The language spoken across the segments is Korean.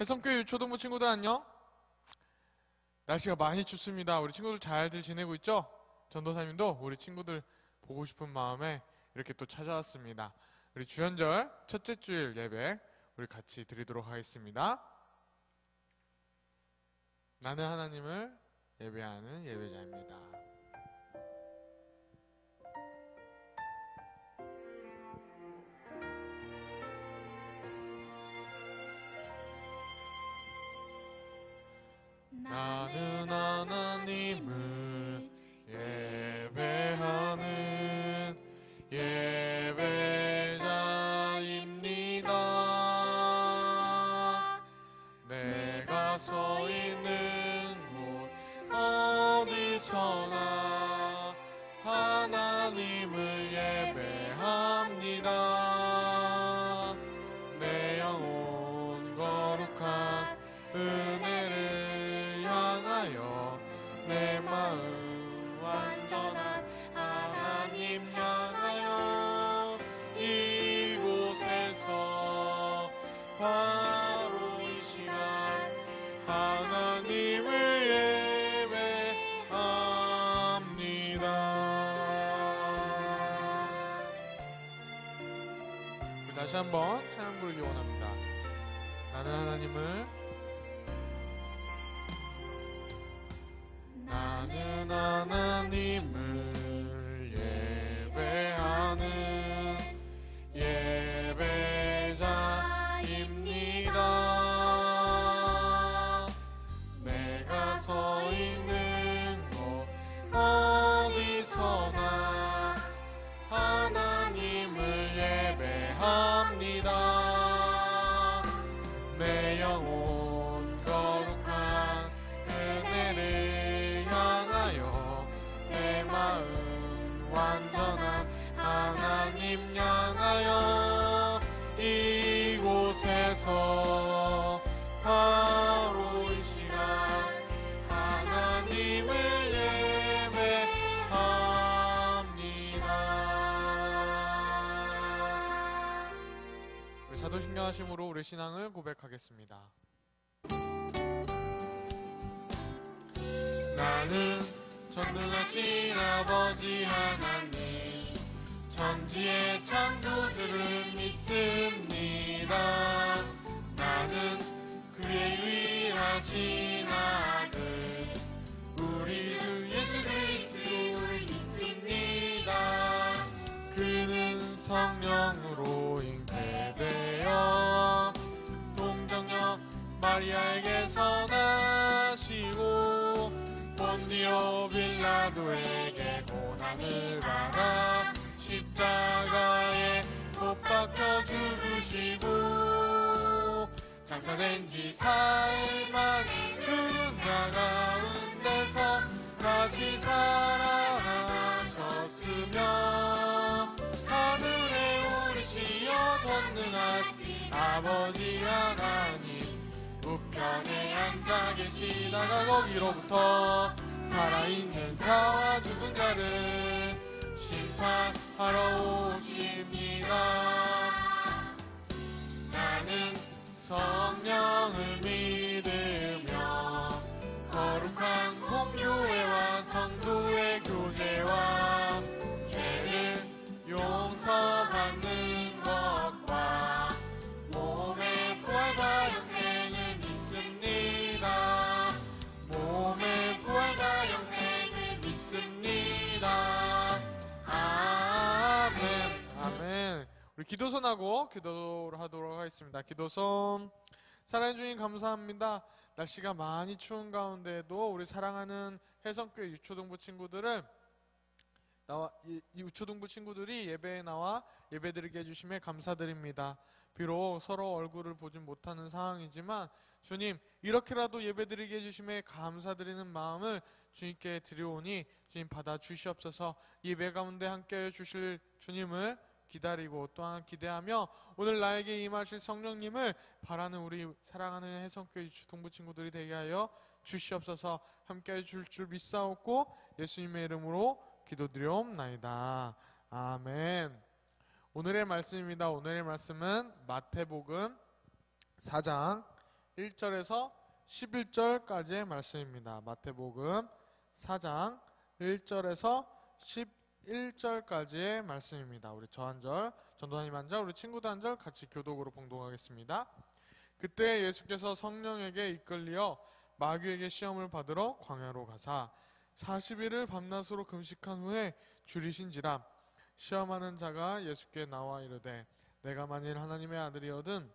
해성교회 유초등부 친구들 안녕. 날씨가 많이 춥습니다. 우리 친구들 잘들 지내고 있죠? 전도사님도 우리 친구들 보고 싶은 마음에 이렇게 또 찾아왔습니다. 우리 주연절 첫째 주일 예배 우리 같이 드리도록 하겠습니다. 나는 하나님을 예배하는 예배자입니다. 나는 하나님을 예배하는 예배자입니다. 내가 서 있는 곳 어디서나 하나님을 예배합니다. 내 영혼 거룩한 은혜를 향하여 내 마음 완전한 하나님 향하여 이곳에서 바로 이 시간 하나님을 예배합니다. 우리 다시 한번 찬양 부르기 원합니다. 나는 하나님을 예배하는 예배자입니다. 내가 서 있는 곳 어디서나 하나님을 예배합니다. 내 영혼 거룩한 은혜를 향하여 내 마음 완전한 하나님 향하여 이곳에서 바로 이 시간 하나님을 예배합니다. 우리 사도신경하심으로 우리 신앙을 고백하겠습니다. 나는 전능하신 아버지 하나님 천지의 창조주를 믿습니다. 나는 그의 유일하신 아들 우리 주 예수 그리스도를 믿습니다. 그는 성령으로 잉태되어 동정녀 마리아에게서 나시고 본디오 빌라도에게 고난을 받아 십자가에 못 박혀 죽으시고 장사된 지 사흘 만에 죽은 자 가운데서 다시 살아나셨으며 하늘에 오르시어 전능하신 아버지 하나님 우편에 앉아 계시다가 거기로부터 살아있는 자와 죽은 자를 심판하러 오십니다. 나는 성령을 믿으며 거룩한 공교회와 성도의 교제와 죄를 용서받는 것과 몸의 부활과 영생을 믿습니다. 몸의 부활과 영생을 믿습니다. 아멘. 아멘. 우리 기도선하고 기도를 하도록 하겠습니다. 기도선. 사랑해 주님 감사합니다. 날씨가 많이 추운 가운데에도 우리 사랑하는 해성교회 유초등부 친구들을 이 유초등부 친구들이 예배에 나와 예배드리게 해주심에 감사드립니다. 비록 서로 얼굴을 보지 못하는 상황이지만 주님 이렇게라도 예배드리게 해주심에 감사드리는 마음을 주님께 드려오니 주님 받아 주시옵소서. 예배 가운데 함께해 주실 주님을 기다리고 또한 기대하며 오늘 나에게 임하실 성령님을 바라는 우리 사랑하는 해성교회 유초등부 친구들이 되게 하여 주시옵소서. 함께해 줄 줄 믿사옵고 예수님의 이름으로 기도드리옵나이다. 아멘. 오늘의 말씀입니다. 오늘의 말씀은 마태복음 4장 1절에서 11절까지의 말씀입니다. 마태복음 4장 1절에서 11절까지의 말씀입니다. 우리 저 한 절, 전도사님 한 절, 우리 친구들 한 절 같이 교독으로 봉독하겠습니다. 그때 예수께서 성령에게 이끌리어 마귀에게 시험을 받으러 광야로 가사 40일을 밤낮으로 금식한 후에 줄이신지라. 시험하는 자가 예수께 나와 이르되 내가 만일 하나님의 아들이거든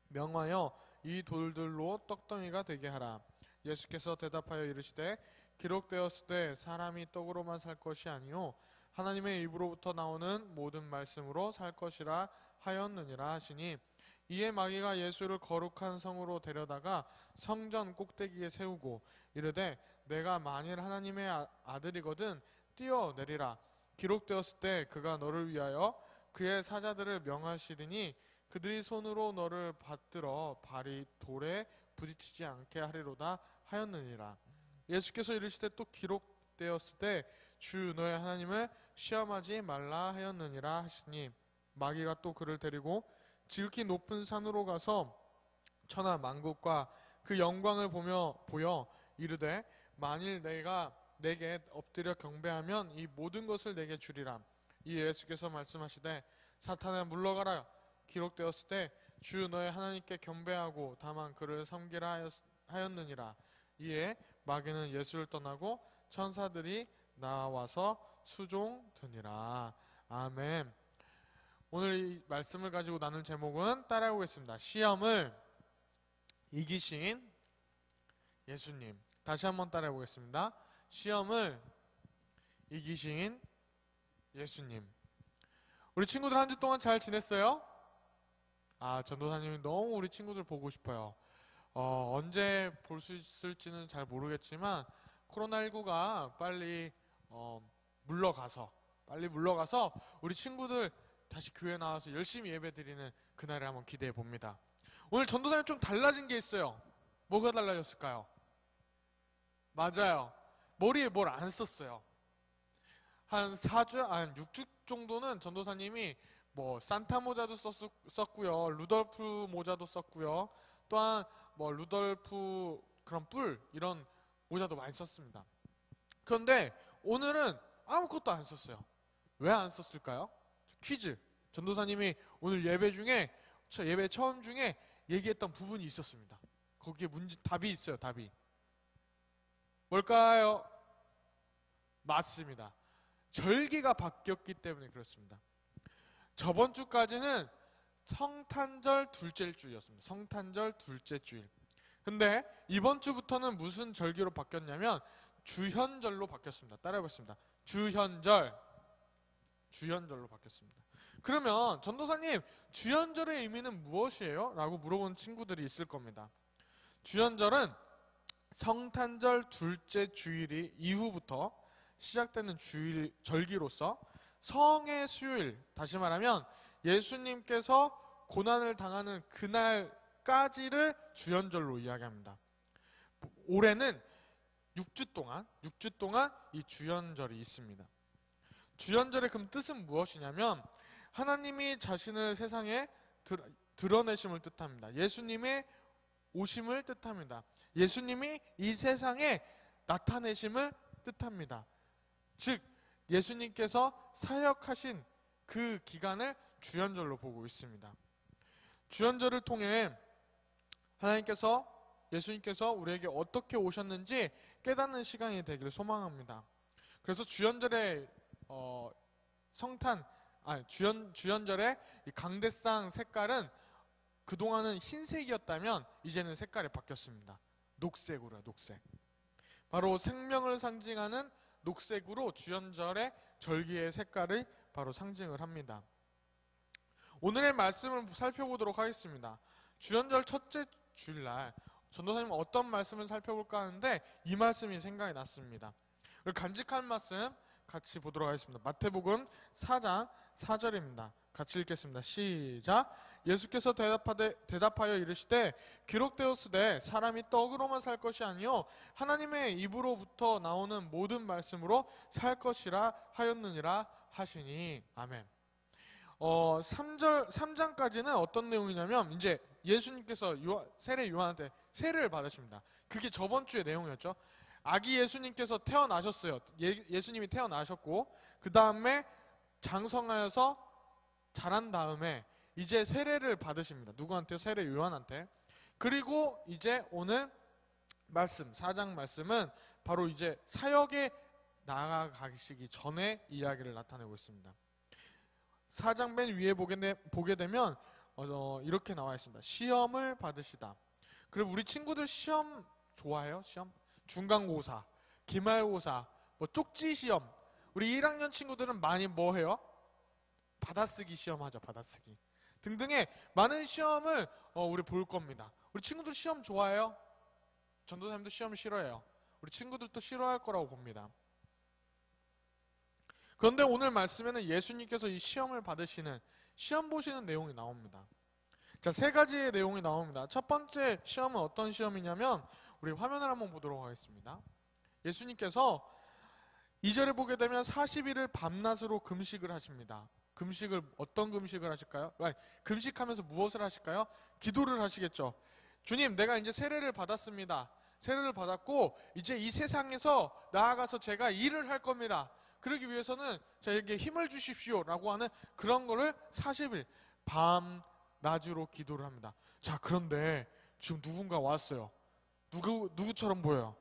명하여 이 돌들로 떡덩이가 되게 하라. 예수께서 대답하여 이르시되 기록되었을 때 사람이 떡으로만 살 것이 아니요 하나님의 입으로부터 나오는 모든 말씀으로 살 것이라 하였느니라 하시니, 이에 마귀가 예수를 거룩한 성으로 데려다가 성전 꼭대기에 세우고 이르되 내가 만일 하나님의 아들이거든 뛰어내리라. 기록되었을 때 그가 너를 위하여 그의 사자들을 명하시리니 그들이 손으로 너를 받들어 발이 돌에 부딪히지 않게 하리로다 하였느니라. 예수께서 이르시되 또 기록되었을 때 주 너의 하나님을 시험하지 말라 하였느니라 하시니, 마귀가 또 그를 데리고 지극히 높은 산으로 가서 천하 만국과 그 영광을 보여 이르되 만일 내가 내게 엎드려 경배하면 이 모든 것을 내게 주리라. 이 예수께서 말씀하시되 사탄아 물러가라. 기록되었을 때 주 너의 하나님께 경배하고 다만 그를 섬기라 하였느니라. 이에 마귀는 예수를 떠나고 천사들이 나와서 수종드니라. 아멘. 오늘 이 말씀을 가지고 나눌 제목은 따라해 보겠습니다. 시험을 이기신 예수님. 다시 한번 따라해 보겠습니다. 시험을 이기신 예수님. 우리 친구들 한 주 동안 잘 지냈어요? 전도사님이 너무 우리 친구들 보고 싶어요. 언제 볼 수 있을지는 잘 모르겠지만 코로나19가 빨리 물러가서 우리 친구들 다시 교회 나와서 열심히 예배 드리는 그날을 한번 기대해 봅니다. 오늘 전도사님 좀 달라진 게 있어요. 뭐가 달라졌을까요? 맞아요. 머리에 뭘 안 썼어요. 한 6주 정도는 전도사님이 산타 모자도 썼고요. 루돌프 모자도 썼고요. 또한 루돌프 그런 뿔 이런 모자도 많이 썼습니다. 그런데 오늘은 아무것도 안 썼어요. 왜 안 썼을까요? 퀴즈. 전도사님이 오늘 예배 처음 중에 얘기했던 부분이 있었습니다. 거기에 답이 있어요. 답이. 뭘까요? 맞습니다. 절기가 바뀌었기 때문에 그렇습니다. 저번 주까지는 성탄절 둘째 주였습니다. 성탄절 둘째 주일. 근데 이번 주부터는 무슨 절기로 바뀌었냐면 주현절로 바뀌었습니다. 따라해보겠습니다. 주현절로 바뀌었습니다. 그러면 전도사님, 주현절의 의미는 무엇이에요? 라고 물어보는 친구들이 있을 겁니다. 주현절은 성탄절 둘째 주일 이후부터 시작되는 절기로서 성의 수요일, 다시 말하면 예수님께서 고난을 당하는 그날까지를 주현절로 이야기합니다. 올해는 6주 동안 이 주현절이 있습니다. 주현절의 그럼 뜻은 무엇이냐면 하나님이 자신을 세상에 드러내심을 뜻합니다. 예수님의 오심을 뜻합니다. 예수님이 이 세상에 나타내심을 뜻합니다. 즉 예수님께서 사역하신 그 기간을 주현절로 보고 있습니다. 주현절을 통해 예수님께서 우리에게 어떻게 오셨는지 깨닫는 시간이 되기를 소망합니다. 그래서 주현절의 주현절의 이 강대상 색깔은 그동안은 흰색이었다면 이제는 색깔이 바뀌었습니다. 녹색으로요. 녹색. 바로 생명을 상징하는 녹색으로 주현절의 절기의 색깔을 바로 상징을 합니다. 오늘의 말씀을 살펴보도록 하겠습니다. 주현절 첫째 주일날 전도사님 어떤 말씀을 살펴볼까 하는데 이 말씀이 생각이 났습니다. 간직한 말씀 같이 보도록 하겠습니다. 마태복음 4장 4절입니다. 같이 읽겠습니다. 시작. 예수께서 대답하여 이르시되 기록되었으되 사람이 떡으로만 살 것이 아니요 하나님의 입으로부터 나오는 모든 말씀으로 살 것이라 하였느니라 하시니. 아멘. 3장까지는 어떤 내용이냐면 이제 예수님께서 세례 요한한테 세례를 받으십니다. 그게 저번 주의 내용이었죠. 아기 예수님께서 태어나셨어요. 예수님이 태어나셨고 그 다음에 장성하여서 자란 다음에 이제 세례를 받으십니다. 누구한테요? 세례 요한한테. 그리고 이제 오늘 말씀 4장 말씀은 바로 이제 사역에 나아가시기 전에 이야기를 나타내고 있습니다. 4장 맨 위에 보게 되면 이렇게 나와 있습니다. 시험을 받으시다. 그리고 우리 친구들 시험 좋아해요? 시험? 중간고사, 기말고사, 뭐 쪽지 시험. 우리 1학년 친구들은 많이 뭐 해요? 받아쓰기 시험 하죠. 받아쓰기 등등의 많은 시험을 우리 볼 겁니다. 우리 친구들 시험 좋아해요? 전도사님도 시험 싫어해요. 우리 친구들도 싫어할 거라고 봅니다. 그런데 오늘 말씀에는 예수님께서 이 시험을 받으시는, 시험 보시는 내용이 나옵니다. 자, 3가지의 내용이 나옵니다. 첫 번째 시험은 어떤 시험이냐면 우리 화면을 한번 보도록 하겠습니다. 예수님께서 2절에 보게 되면 40일을 밤낮으로 금식을 하십니다. 금식을 어떤 금식을 하실까요? 금식하면서 무엇을 하실까요? 기도를 하시겠죠. 주님, 내가 이제 세례를 받았습니다. 세례를 받았고 이제 이 세상에서 나아가서 제가 일을 할 겁니다. 그러기 위해서는 저에게 힘을 주십시오 라고 하는 그런 거를 40일 밤낮으로 기도를 합니다. 자, 그런데 지금 누군가 왔어요. 누구처럼 보여요?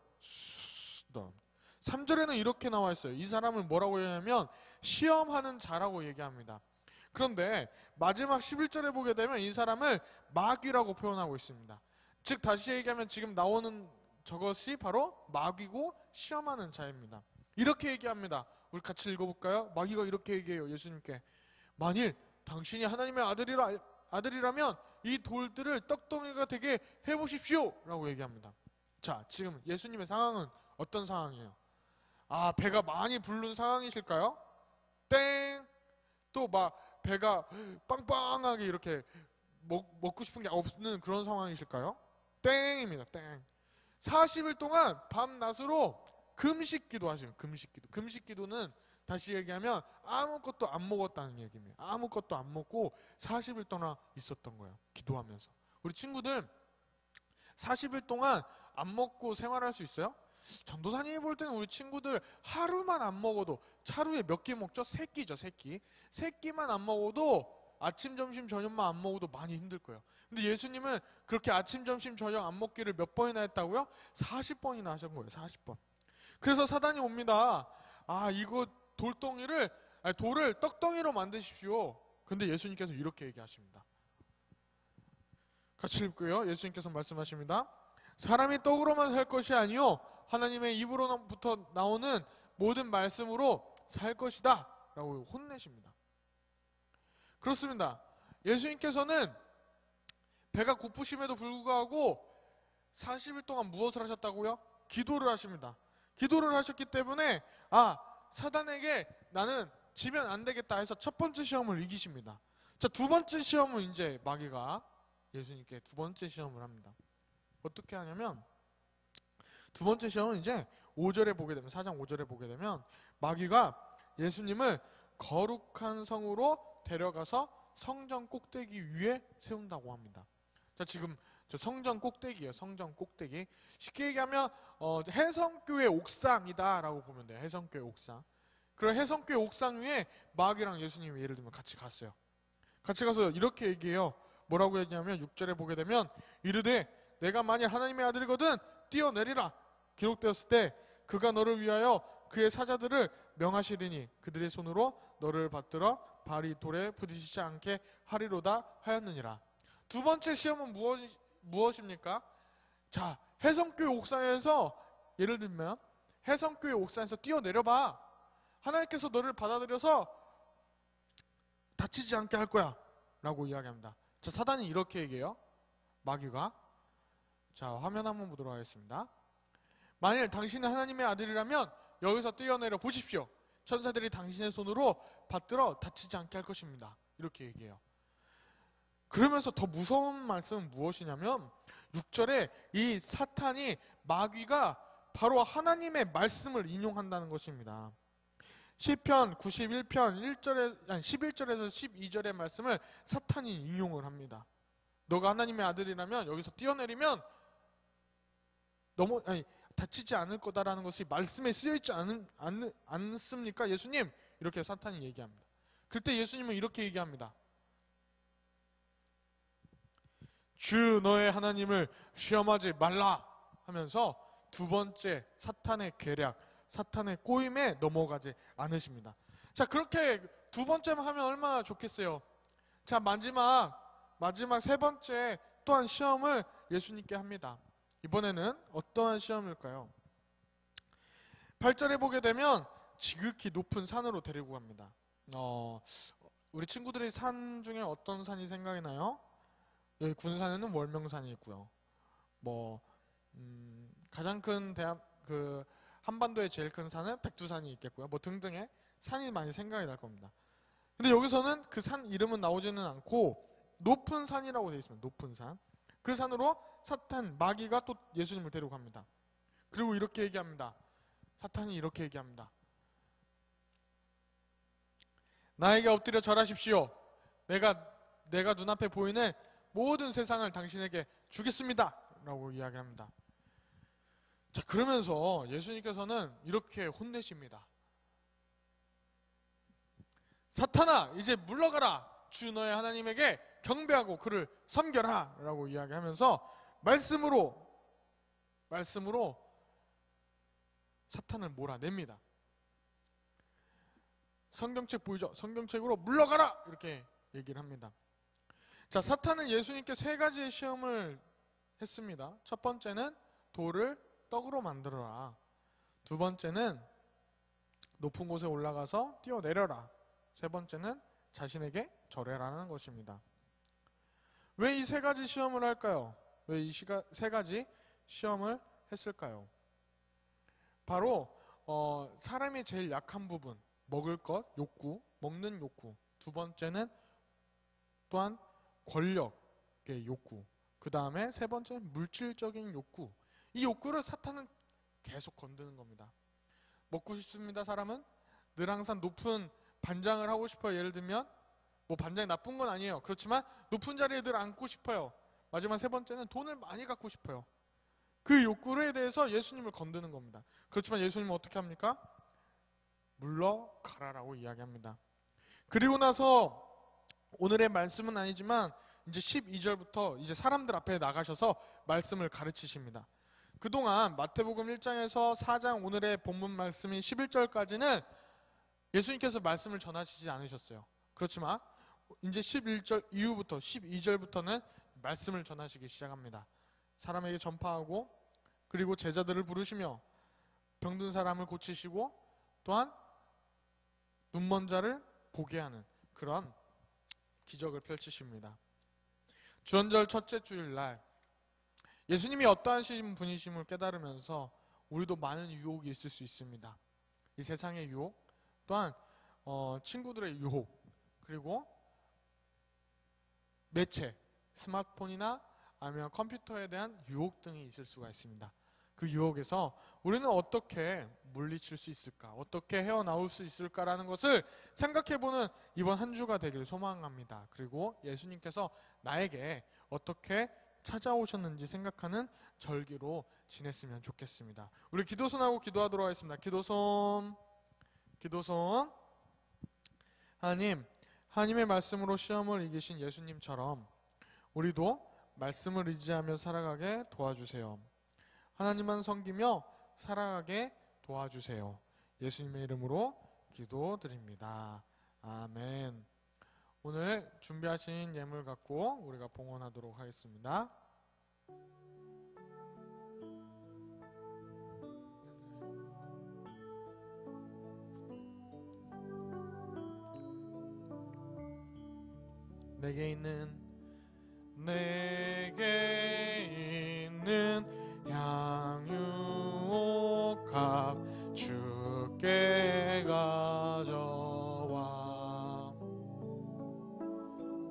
3절에는 이렇게 나와 있어요. 이 사람을 뭐라고 얘기하냐면 시험하는 자라고 얘기합니다. 그런데 마지막 11절에 보게 되면 이 사람을 마귀라고 표현하고 있습니다. 즉 다시 얘기하면 지금 나오는 저것이 바로 마귀고 시험하는 자입니다. 이렇게 얘기합니다. 우리 같이 읽어볼까요? 마귀가 이렇게 얘기해요. 예수님께. 만일 당신이 하나님의 아들이라면 이 돌들을 떡덩이가 되게 해보십시오 라고 얘기합니다. 자, 지금 예수님의 상황은 어떤 상황이에요? 아, 배가 많이 부른 상황이실까요? 땡! 또 막 배가 빵빵하게 이렇게 먹고 싶은 게 없는 그런 상황이실까요? 땡입니다. 땡. 40일 동안 밤낮으로 금식기도 하시면 금식기도. 금식기도는 다시 얘기하면 아무것도 안 먹었다는 얘기입니다. 아무것도 안 먹고 40일 동안 있었던 거예요. 기도하면서. 우리 친구들 40일 동안 안 먹고 생활할 수 있어요? 전도사님이 볼 때는 우리 친구들 하루만 안 먹어도, 하루에 몇 끼 먹죠? 3끼죠, 3끼. 3끼만 안 먹어도 아침, 점심, 저녁만 안 먹어도 많이 힘들 거예요. 근데 예수님은 그렇게 아침, 점심, 저녁 안 먹기를 몇 번이나 했다고요? 40번이나 하신 거예요, 40번. 그래서 사단이 옵니다. 아, 이거 돌을 떡덩이로 만드십시오. 근데 예수님께서 이렇게 얘기하십니다. 같이 읽고요. 예수님께서 말씀하십니다. 사람이 떡으로만 살 것이 아니요 하나님의 입으로부터 나오는 모든 말씀으로 살 것이다 라고 혼내십니다. 그렇습니다. 예수님께서는 배가 고프심에도 불구하고 40일 동안 무엇을 하셨다고요? 기도를 하십니다. 기도를 하셨기 때문에 사단에게 나는 지면 안 되겠다 해서 첫 번째 시험을 이기십니다. 자, 두 번째 시험은 이제 마귀가 예수님께 두 번째 시험을 합니다. 어떻게 하냐면 두 번째 시험은 이제 5절에 보게 되면 4장 5절에 보게 되면 마귀가 예수님을 거룩한 성으로 데려가서 성전 꼭대기 위에 세운다고 합니다. 자, 지금 저 성전 꼭대기예요. 성전 꼭대기. 쉽게 얘기하면 해성교회 옥상이다 라고 보면 돼요. 해성교회 옥상. 그리고 해성교회 옥상 위에 마귀랑 예수님이 예를 들면 같이 갔어요. 같이 가서 이렇게 얘기해요. 뭐라고 얘기하면 6절에 보게 되면 이르되 내가 만일 하나님의 아들이거든 뛰어내리라. 기록되었을 때 그가 너를 위하여 그의 사자들을 명하시리니 그들의 손으로 너를 받들어 발이 돌에 부딪히지 않게 하리로다 하였느니라. 두 번째 시험은 무엇입니까? 자, 해성교회 옥상에서 예를 들면 해성교회 옥상에서 뛰어내려봐. 하나님께서 너를 받아들여서 다치지 않게 할 거야 라고 이야기합니다. 자, 사단이 이렇게 얘기해요. 마귀가. 자, 화면 한번 보도록 하겠습니다. 만일 당신은 하나님의 아들이라면 여기서 뛰어내려 보십시오. 천사들이 당신의 손으로 받들어 다치지 않게 할 것입니다. 이렇게 얘기해요. 그러면서 더 무서운 말씀은 무엇이냐면 6절에 이 사탄이 마귀가 바로 하나님의 말씀을 인용한다는 것입니다. 시편 91편 11절에서 12절의 말씀을 사탄이 인용을 합니다. 너가 하나님의 아들이라면 여기서 뛰어내리면 다치지 않을 거다라는 것이 말씀에 쓰여있지 않습니까? 예수님, 이렇게 사탄이 얘기합니다. 그때 예수님은 이렇게 얘기합니다. 주 너의 하나님을 시험하지 말라 하면서 두 번째 사탄의 계략, 사탄의 꼬임에 넘어가지 않으십니다. 자, 그렇게 두 번째만 하면 얼마나 좋겠어요. 자, 마지막 세 번째 또한 시험을 예수님께 합니다. 이번에는 어떠한 시험일까요? 8절에 보게 되면 지극히 높은 산으로 데리고 갑니다. 우리 친구들이 산 중에 어떤 산이 생각이 나요? 여기 군산에는 월명산이 있고요. 가장 큰 한반도의 제일 큰 산은 백두산이 있겠고요. 등등의 산이 많이 생각이 날 겁니다. 근데 여기서는 그 산 이름은 나오지는 않고 높은 산이라고 되어 있습니다. 높은 산. 그 산으로 사탄, 마귀가 또 예수님을 데리고 갑니다. 그리고 이렇게 얘기합니다. 사탄이 이렇게 얘기합니다. 나에게 엎드려 절하십시오. 내가 눈앞에 보이는 모든 세상을 당신에게 주겠습니다. 라고 이야기합니다. 자, 그러면서 예수님께서는 이렇게 혼내십니다. 사탄아, 이제 물러가라. 주 너의 하나님에게 경배하고 그를 섬겨라. 라고 이야기하면서 말씀으로 사탄을 몰아냅니다. 성경책 보이죠? 성경책으로 물러가라. 이렇게 얘기를 합니다. 자, 사탄은 예수님께 세 가지의 시험을 했습니다. 첫 번째는 돌을 떡으로 만들어라. 두 번째는 높은 곳에 올라가서 뛰어내려라. 세 번째는 자신에게 절해라는 것입니다. 왜 이 세 가지 시험을 할까요? 왜 이 세 가지 시험을 했을까요? 바로 사람의 제일 약한 부분, 먹을 것, 욕구, 먹는 욕구. 두 번째는 또한 권력의 욕구. 그 다음에 세 번째는 물질적인 욕구. 이 욕구를 사탄은 계속 건드는 겁니다. 먹고 싶습니다, 사람은? 늘 항상 높은 반장을 하고 싶어요. 예를 들면 반장이 나쁜 건 아니에요. 그렇지만 높은 자리에 늘 앉고 싶어요. 마지막 세 번째는 돈을 많이 갖고 싶어요. 그 욕구에 대해서 예수님을 건드는 겁니다. 그렇지만 예수님은 어떻게 합니까? 물러가라라고 이야기합니다. 그리고 나서 오늘의 말씀은 아니지만 이제 12절부터 이제 사람들 앞에 나가셔서 말씀을 가르치십니다. 그동안 마태복음 1장에서 4장 오늘의 본문 말씀인 11절까지는 예수님께서 말씀을 전하시지 않으셨어요. 그렇지만 이제 11절 이후부터 12절부터는 말씀을 전하시기 시작합니다. 사람에게 전파하고 그리고 제자들을 부르시며 병든 사람을 고치시고 또한 눈먼 자를 보게 하는 그런 기적을 펼치십니다. 주언절 첫째 주일날 예수님이 어떠한 분이심을 깨달으면서 우리도 많은 유혹이 있을 수 있습니다. 이 세상의 유혹 또한 친구들의 유혹 그리고 매체, 스마트폰이나 아니면 컴퓨터에 대한 유혹 등이 있을 수가 있습니다. 그 유혹에서 우리는 어떻게 물리칠 수 있을까? 어떻게 헤어나올 수 있을까라는 것을 생각해보는 이번 한 주가 되길 소망합니다. 그리고 예수님께서 나에게 어떻게 찾아오셨는지 생각하는 절기로 지냈으면 좋겠습니다. 우리 기도손하고 기도하도록 하겠습니다. 기도손. 하나님의 말씀으로 시험을 이기신 예수님처럼 우리도 말씀을 의지하며 살아가게 도와주세요. 하나님만 섬기며 살아가게 도와주세요. 예수님의 이름으로 기도드립니다. 아멘. 오늘 준비하신 예물 갖고 우리가 봉헌하도록 하겠습니다. 내게 있는 양육값 주께 가져와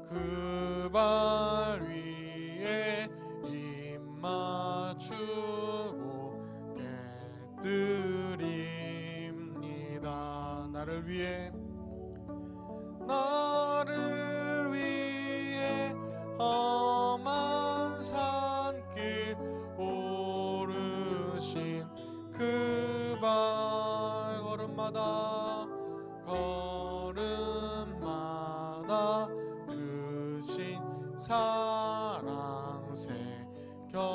그 발 위에 입 맞추고 깨뜨립니다. 나를 위해 험한 사랑 새겨놓았네.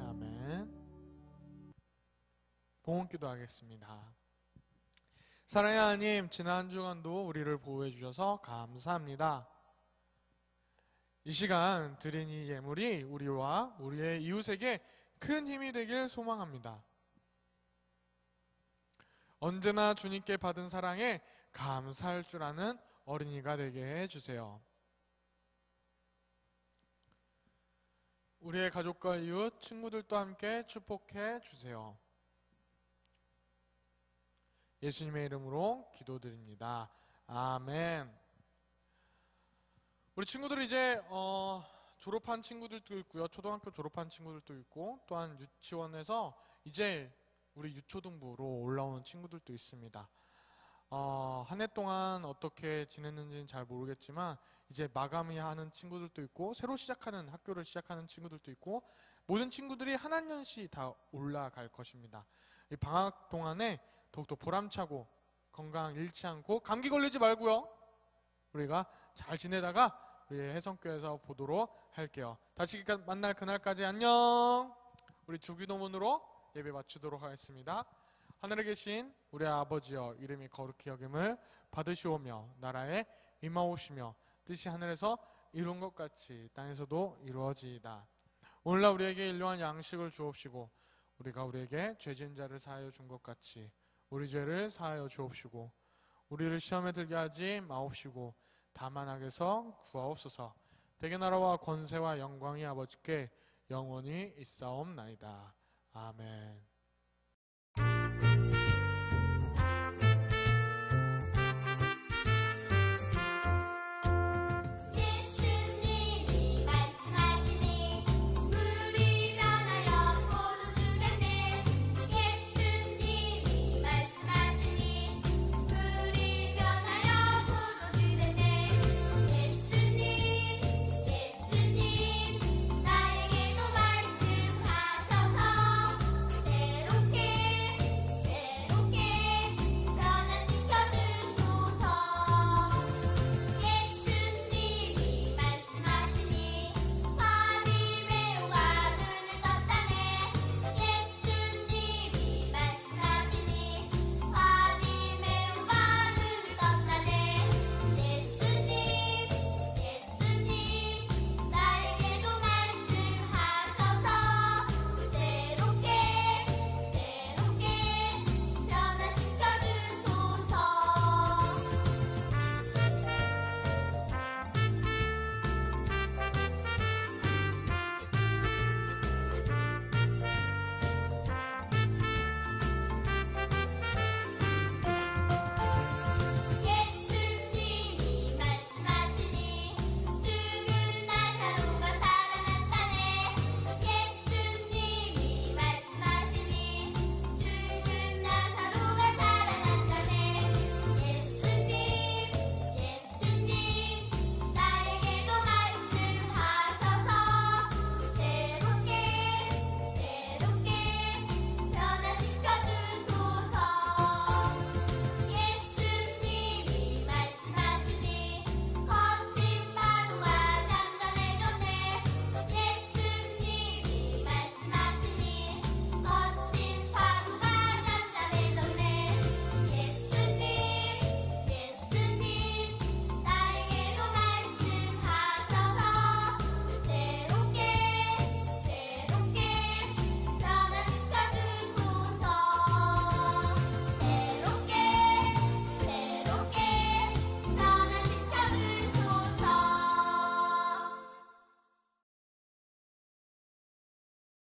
아멘. 봉헌 기도하겠습니다. 사랑의 하나님, 지난 한 주간도 우리를 보호해 주셔서 감사합니다. 이 시간 드린 이 예물이 우리와 우리의 이웃에게 큰 힘이 되길 소망합니다. 언제나 주님께 받은 사랑에 감사할 줄 아는 어린이가 되게 해주세요. 우리의 가족과 이웃, 친구들도 함께 축복해 주세요. 예수님의 이름으로 기도드립니다. 아멘. 우리 친구들 이제 졸업한 친구들도 있고요. 초등학교 졸업한 친구들도 있고, 또한 유치원에서 이제 우리 유초등부로 올라오는 친구들도 있습니다. 한 해 동안 어떻게 지냈는지는 잘 모르겠지만 이제 마감이 하는 친구들도 있고, 새로 시작하는 학교를 시작하는 친구들도 있고, 모든 친구들이 한 학년씩 다 올라갈 것입니다. 이 방학 동안에 더욱더 보람차고 건강 잃지 않고 감기 걸리지 말고요. 우리가 잘 지내다가 우리 해성교회에서 보도록 할게요. 다시 만날 그날까지 안녕. 우리 주기도문으로 예배 마치도록 하겠습니다. 하늘에 계신 우리 아버지여, 이름이 거룩히 여김을 받으시오며 나라에 임하오시며 뜻이 하늘에서 이룬 것 같이 땅에서도 이루어지이다. 오늘날 우리에게 일용할 양식을 주옵시고 우리가 우리에게 죄진 자를 사하여 준 것 같이 우리 죄를 사하여 주옵시고 우리를 시험에 들게 하지 마옵시고 다만 악에서 구하옵소서. 대개 나라와 권세와 영광이 아버지께 영원히 있사옵나이다. 아멘.